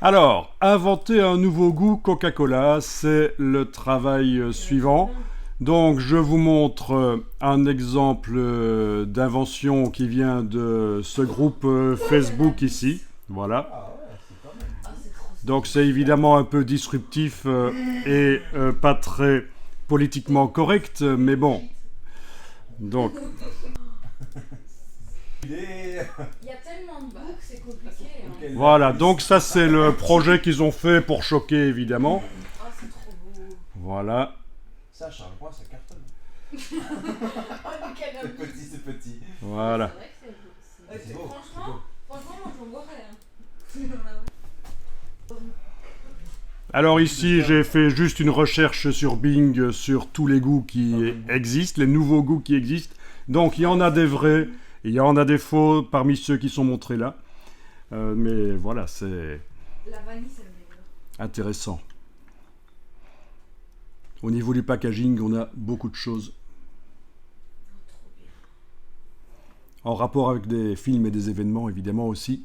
Alors, inventer un nouveau goût Coca-Cola, c'est le travail suivant. Donc, je vous montre un exemple d'invention qui vient de ce groupe Facebook ici. Voilà. Donc, c'est évidemment un peu disruptif et pas très politiquement correct, mais bon. Donc, Il y a tellement de bugs, c'est compliqué. Hein. voilà. Donc, ça, c'est le projet qu'ils ont fait pour choquer, évidemment. Oh, c'est trop beau. Voilà. Ça, Charleroi, ça cartonne. Oh, le C'est canapé. petit, c'est petit. Voilà. C'est vrai que c'est beau. C'est beau. Franchement, moi j'en boirais. Hein. Alors ici, j'ai fait juste une recherche sur Bing sur tous les goûts qui existent, les nouveaux goûts qui existent. Donc il y en a des vrais, il y en a des faux parmi ceux qui sont montrés là. Mais voilà, c'est La vanille, ça me dégoûte. intéressant. Au niveau du packaging, on a beaucoup de choses Oh, trop bien. en rapport avec des films et des événements évidemment aussi.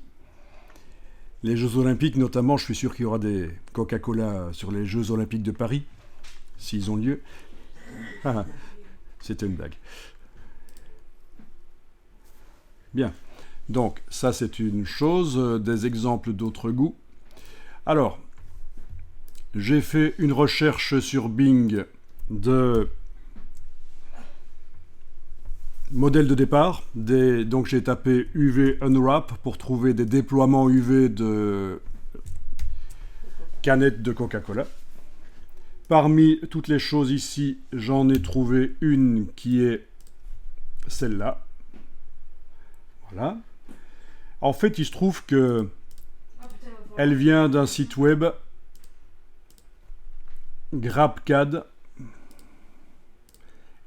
Les Jeux Olympiques notamment, je suis sûr qu'il y aura des Coca-Cola sur les Jeux Olympiques de Paris, s'ils ont lieu. Ah, c'était une blague. Bien, donc ça c'est une chose, des exemples d'autres goûts. Alors, j'ai fait une recherche sur Bing de modèle de départ, donc j'ai tapé UV Unwrap pour trouver des déploiements UV de canettes de Coca-Cola. Parmi toutes les choses ici, j'en ai trouvé une qui est celle-là. Voilà. En fait, il se trouve que Ah, putain, va falloir- elle vient d'un site web GrabCAD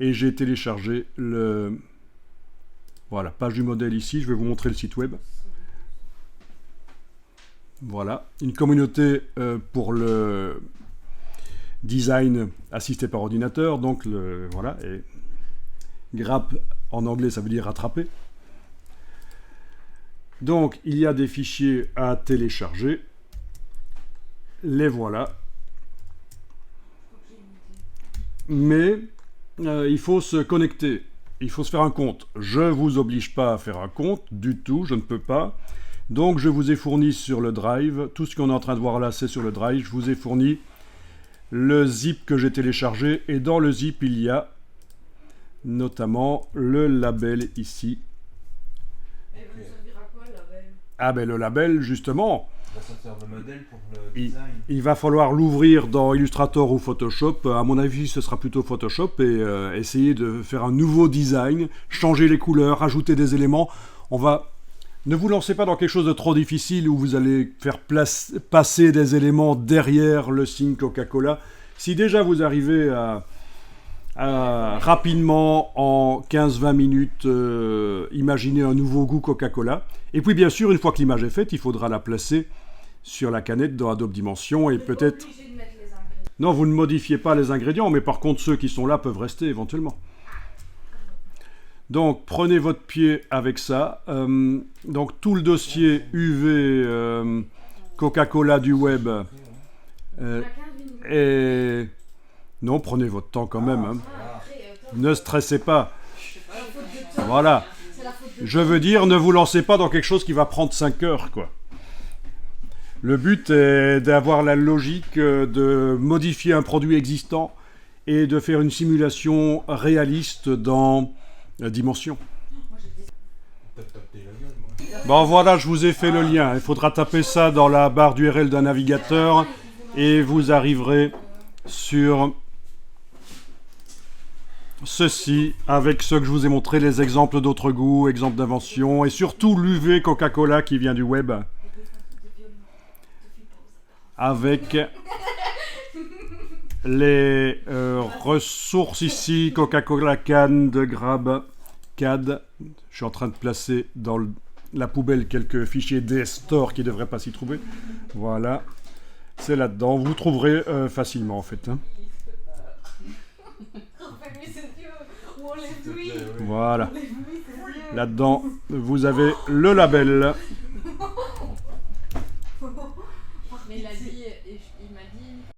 et j'ai téléchargé le... Voilà, page du modèle ici, je vais vous montrer le site web. Voilà, une communauté pour le design assisté par ordinateur, donc voilà, et grab en anglais ça veut dire rattraper. Donc il y a des fichiers à télécharger, les voilà. Mais il faut se connecter, il faut se faire un compte. Je ne vous oblige pas à faire un compte du tout, je ne peux pas. Donc je vous ai fourni sur le Drive, tout ce qu'on est en train de voir là c'est sur le Drive, je vous ai fourni le zip que j'ai téléchargé et dans le zip il y a notamment le label ici. Mais vous servira quoi, le label? Ah ben le label justement, Ça sert de modèle pour le design. il va falloir l'ouvrir dans Illustrator ou Photoshop. À mon avis, ce sera plutôt Photoshop et essayer de faire un nouveau design, changer les couleurs, ajouter des éléments. Ne vous lancez pas dans quelque chose de trop difficile où vous allez faire passer des éléments derrière le signe Coca-Cola. Si déjà vous arrivez à rapidement, en 15-20 minutes, imaginer un nouveau goût Coca-Cola. Et puis bien sûr, une fois que l'image est faite, il faudra la placer sur la canette dans Adobe Dimension et peut-être... Obligé de mettre les ingrédients. Non, vous ne modifiez pas les ingrédients, mais par contre, ceux qui sont là peuvent rester éventuellement. Donc, prenez votre pied avec ça. Donc, tout le dossier UV Coca-Cola du web On a 15 minutes. est... Non, prenez votre temps quand même. Hein. Ah, après, Ne stressez pas. c'est pas la faute de toi. Voilà. C'est la faute de Je veux dire, ne vous lancez pas dans quelque chose qui va prendre 5 heures, quoi. Le but est d'avoir la logique de modifier un produit existant et de faire une simulation réaliste dans la dimension. Moi, j'ai des... T'as tapé la gueule, moi. Bon voilà, je vous ai fait le lien. Il faudra taper ça dans la barre d'URL d'un navigateur et vous arriverez sur ceci avec ce que je vous ai montré, les exemples d'autres goûts, exemples d'invention et surtout l'UV Coca-Cola qui vient du web avec les ressources ici, Coca-Cola Can de Grab CAD. Je suis en train de placer dans la poubelle quelques fichiers DS-Store qui ne devraient pas s'y trouver. Voilà, c'est là-dedans. Vous trouverez facilement en fait. Hein. Refais-lui ses yeux. Ou enlève-lui. S'il te plaît, oui. Voilà, Enlève-lui ses yeux. là-dedans, vous avez le label. Mais la vie est